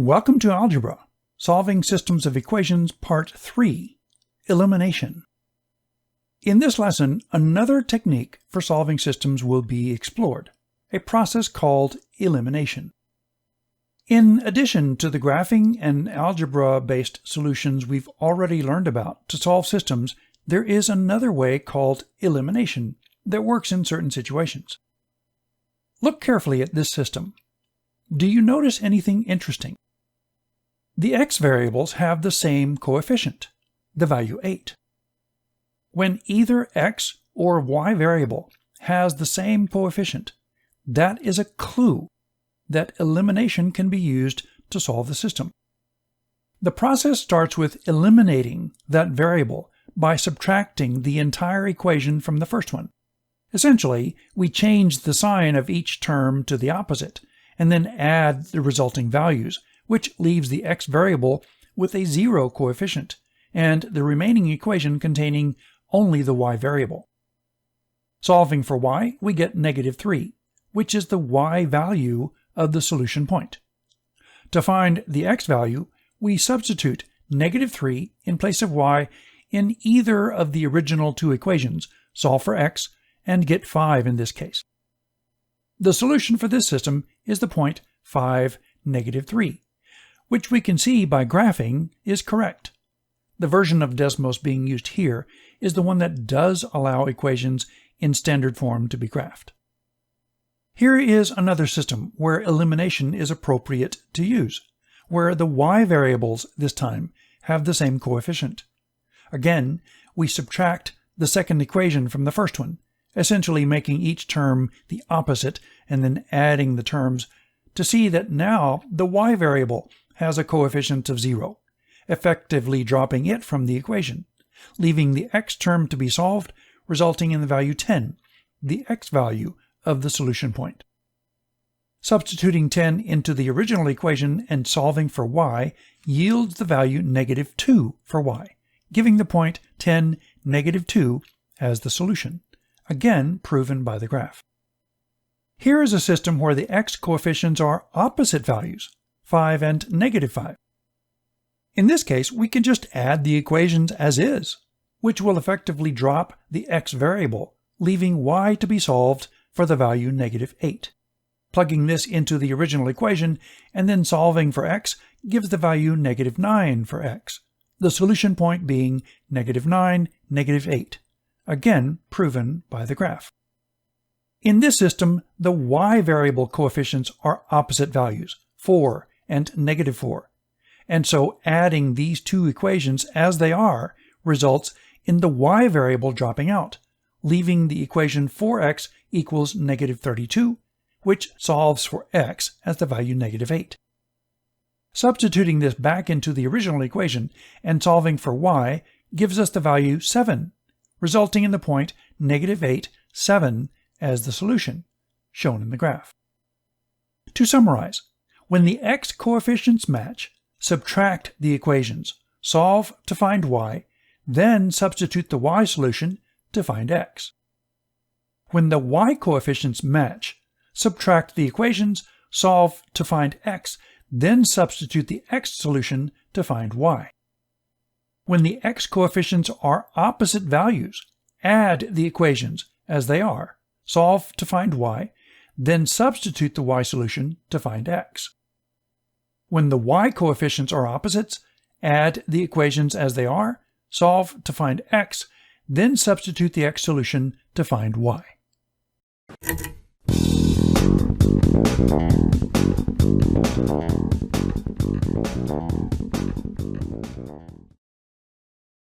Welcome to Algebra, Solving Systems of Equations Part 3, Elimination. In this lesson, another technique for solving systems will be explored, a process called elimination. In addition to the graphing and algebra-based solutions we've already learned about to solve systems, there is another way called elimination that works in certain situations. Look carefully at this system. Do you notice anything interesting? The x variables have the same coefficient, the value 8. When either x or y variable has the same coefficient, that is a clue that elimination can be used to solve the system. The process starts with eliminating that variable by subtracting the entire equation from the first one. Essentially, we change the sign of each term to the opposite, and then add the resulting values, which leaves the x variable with a 0 coefficient, and the remaining equation containing only the y variable. Solving for y, we get -3, which is the y value of the solution point. To find the x value, we substitute -3 in place of y in either of the original two equations, solve for x, and get 5 in this case. The solution for this system is the point 5, -3, which we can see by graphing is correct. The version of Desmos being used here is the one that does allow equations in standard form to be graphed. Here is another system where elimination is appropriate to use, where the y variables this time have the same coefficient. Again, we subtract the second equation from the first one, essentially making each term the opposite and then adding the terms to see that now the y variable has a coefficient of 0, effectively dropping it from the equation, leaving the x term to be solved, resulting in the value 10, the x value of the solution point. Substituting 10 into the original equation and solving for y yields the value -2 for y, giving the point 10, -2 as the solution, again proven by the graph. Here is a system where the x coefficients are opposite values, 5 and -5. In this case, we can just add the equations as is, which will effectively drop the x variable, leaving y to be solved for the value -8. Plugging this into the original equation and then solving for x gives the value -9 for x, the solution point being -9, -8, again proven by the graph. In this system, the y variable coefficients are opposite values, 4 and -4, and so adding these two equations as they are results in the y variable dropping out, leaving the equation 4x equals -32, which solves for x as the value -8. Substituting this back into the original equation and solving for y gives us the value 7, resulting in the point -8, 7 as the solution, shown in the graph. To summarize, when the x coefficients match, subtract the equations, solve to find y, then substitute the y solution to find x. When the y coefficients match, subtract the equations, solve to find x, then substitute the x solution to find y. When the x coefficients are opposite values, add the equations as they are, solve to find y, then substitute the y solution to find x. When the y coefficients are opposites, add the equations as they are, solve to find x, then substitute the x solution to find y.